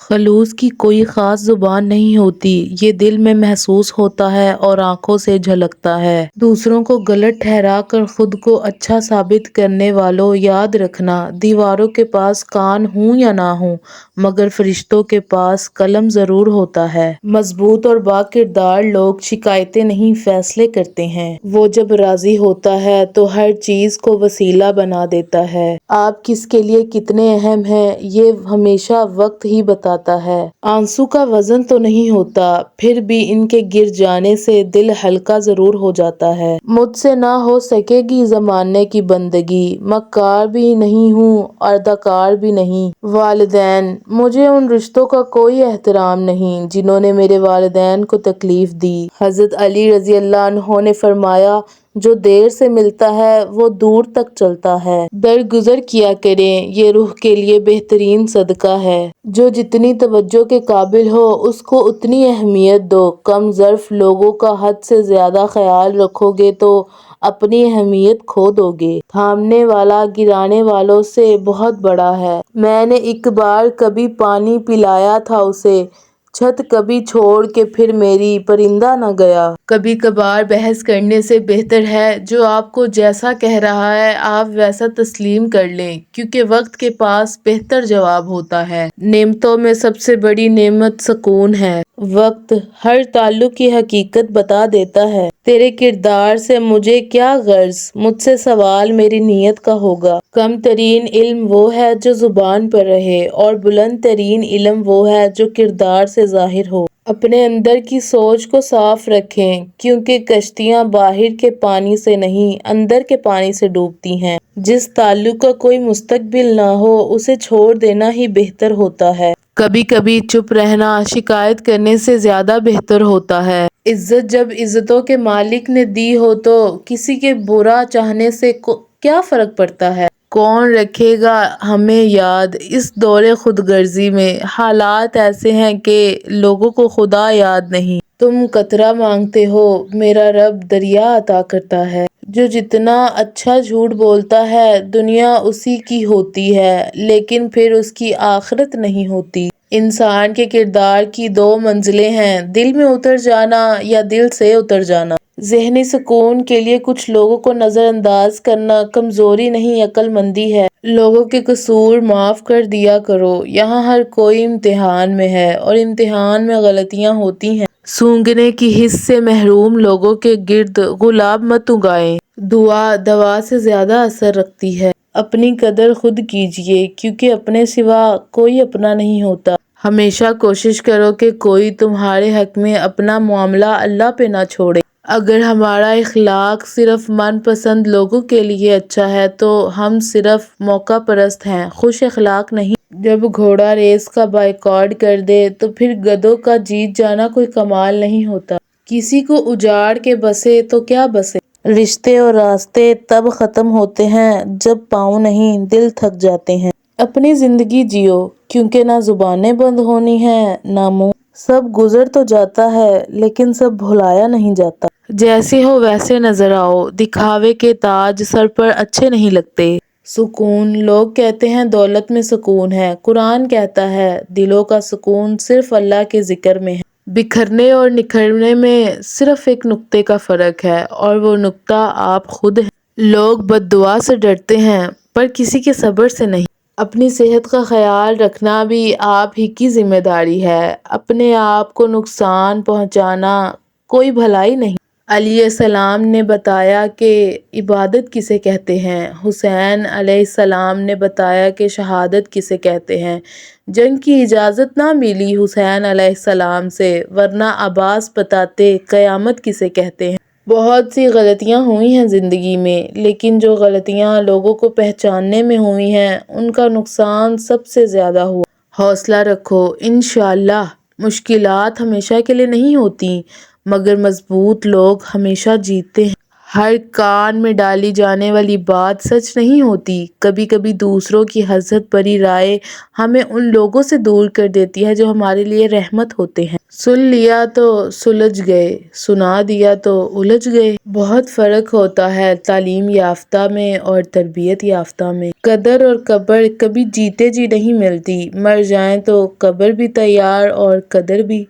خلوص کی کوئی خاص زبان نہیں ہوتی، یہ دل میں محسوس ہوتا ہے اور آنکھوں سے جھلکتا ہے۔ دوسروں کو غلط ٹھہرا کر خود کو اچھا ثابت کرنے والوں، یاد رکھنا، دیواروں کے پاس کان ہوں یا نہ ہوں، مگر فرشتوں کے پاس قلم ضرور ہوتا ہے۔ مضبوط اور با کردار لوگ شکایتیں نہیں، فیصلے کرتے ہیں۔ وہ جب راضی ہوتا ہے تو ہر چیز کو وسیلہ بنا دیتا ہے۔ آپ کس کے لیے کتنے اہم ہیں، یہ ہمیشہ وقت ہی بتاتا ہے۔ آنسو کا وزن تو نہیں ہوتا، پھر بھی ان کے گر جانے سے دل ہلکا ضرور ہو جاتا ہے۔ مجھ سے نہ ہو سکے گی زمانے کی بندگی، مکار بھی نہیں ہوں اور اداکار بھی نہیں۔ والدین، مجھے ان رشتوں کا کوئی احترام نہیں جنہوں نے میرے والدین کو تکلیف دی۔ حضرت علی رضی اللہ عنہ نے فرمایا، جو دیر سے ملتا ہے وہ دور تک چلتا ہے۔ درگزر کیا کریں، یہ روح کے لیے بہترین صدقہ ہے۔ جو جتنی توجہ کے قابل ہو اس کو اتنی اہمیت دو۔ کم ظرف لوگوں کا حد سے زیادہ خیال رکھو گے تو اپنی اہمیت کھو دو گے۔ تھامنے والا گرانے والوں سے بہت بڑا ہے۔ میں نے ایک بار کبھی پانی پلایا تھا اسے، چھت کبھی چھوڑ کے پھر میری پرندہ نہ گیا۔ کبھی کبھار بحث کرنے سے بہتر ہے جو آپ کو جیسا کہہ رہا ہے آپ ویسا تسلیم کر لیں، کیونکہ وقت کے پاس بہتر جواب ہوتا ہے۔ نعمتوں میں سب سے بڑی نعمت سکون ہے۔ وقت ہر تعلق کی حقیقت بتا دیتا ہے۔ تیرے کردار سے مجھے کیا غرض، مجھ سے سوال میری نیت کا ہوگا۔ کم ترین علم وہ ہے جو زبان پر رہے، اور بلند ترین علم وہ ہے جو کردار سے ظاہر ہو۔ اپنے اندر کی سوچ کو صاف رکھیں، کیونکہ کشتیاں باہر کے پانی سے نہیں، اندر کے پانی سے ڈوبتی ہیں۔ جس تعلق کا کوئی مستقبل نہ ہو اسے چھوڑ دینا ہی بہتر ہوتا ہے۔ کبھی کبھی چپ رہنا شکایت کرنے سے زیادہ بہتر ہوتا ہے۔ عزت جب عزتوں کے مالک نے دی ہو تو کسی کے برا چاہنے سے کیا فرق پڑتا ہے۔ کون رکھے گا ہمیں یاد اس دور خود غرضی میں۔ حالات ایسے ہیں کہ لوگوں کو خدا یاد نہیں۔ تم قطرہ مانگتے ہو، میرا رب دریا عطا کرتا ہے۔ جو جتنا اچھا جھوٹ بولتا ہے دنیا اسی کی ہوتی ہے، لیکن پھر اس کی آخرت نہیں ہوتی۔ انسان کے کردار کی دو منزلیں ہیں، دل میں اتر جانا یا دل سے اتر جانا۔ ذہنی سکون کے لیے کچھ لوگوں کو نظر انداز کرنا کمزوری نہیں، عقل مندی ہے۔ لوگوں کے قصور معاف کر دیا کرو، یہاں ہر کوئی امتحان میں ہے اور امتحان میں غلطیاں ہوتی ہیں۔ سونگھنے کی حس سے محروم لوگوں کے گرد گلاب مت اگائیں۔ دعا دوا سے زیادہ اثر رکھتی ہے۔ اپنی قدر خود کیجیے، کیونکہ اپنے سوا کوئی اپنا نہیں ہوتا۔ ہمیشہ کوشش کرو کہ کوئی تمہارے حق میں اپنا معاملہ اللہ پہ نہ چھوڑے۔ اگر ہمارا اخلاق صرف من پسند لوگوں کے لیے اچھا ہے تو ہم صرف موقع پرست ہیں، خوش اخلاق نہیں۔ جب گھوڑا ریس کا بائیکاٹ کر دے تو پھر گدھوں کا جیت جانا کوئی کمال نہیں ہوتا۔ کسی کو اجاڑ کے بسے تو کیا بسے۔ رشتے اور راستے تب ختم ہوتے ہیں جب پاؤں نہیں دل تھک جاتے ہیں۔ اپنی زندگی جیو، کیونکہ نہ زبانیں بند ہونی ہیں نہ منہ۔ سب گزر تو جاتا ہے لیکن سب بھلایا نہیں جاتا۔ جیسے ہو ویسے نظر آؤ، دکھاوے کے تاج سر پر اچھے نہیں لگتے۔ سکون، لوگ کہتے ہیں دولت میں سکون ہے، قرآن کہتا ہے دلوں کا سکون صرف اللہ کے ذکر میں ہے۔ بکھرنے اور نکھرنے میں صرف ایک نقطے کا فرق ہے، اور وہ نقطہ آپ خود ہیں۔ لوگ بد دعا سے ڈرتے ہیں پر کسی کے صبر سے نہیں۔ اپنی صحت کا خیال رکھنا بھی آپ ہی کی ذمہ داری ہے۔ اپنے آپ کو نقصان پہنچانا کوئی بھلائی نہیں۔ علیہ السلام نے بتایا کہ عبادت کسے کہتے ہیں، حسین علیہ السلام نے بتایا کہ شہادت کسے کہتے ہیں۔ جنگ کی اجازت نہ ملی حسین علیہ السلام سے، ورنہ عباس بتاتے قیامت کسے کہتے ہیں۔ بہت سی غلطیاں ہوئی ہیں زندگی میں، لیکن جو غلطیاں لوگوں کو پہچاننے میں ہوئی ہیں ان کا نقصان سب سے زیادہ ہوا۔ حوصلہ رکھو، انشاءاللہ۔ مشکلات ہمیشہ کے لیے نہیں ہوتی، مگر مضبوط لوگ ہمیشہ جیتتے ہیں۔ ہر کان میں ڈالی جانے والی بات سچ نہیں ہوتی۔ کبھی کبھی دوسروں کی حسد بھری رائے ہمیں ان لوگوں سے دور کر دیتی ہے جو ہمارے لیے رحمت ہوتے ہیں۔ سن لیا تو سلجھ گئے، سنا دیا تو الجھ گئے۔ بہت فرق ہوتا ہے تعلیم یافتہ میں اور تربیت یافتہ میں۔ قدر اور قبر کبھی جیتے جی نہیں ملتی، مر جائیں تو قبر بھی تیار اور قدر بھی۔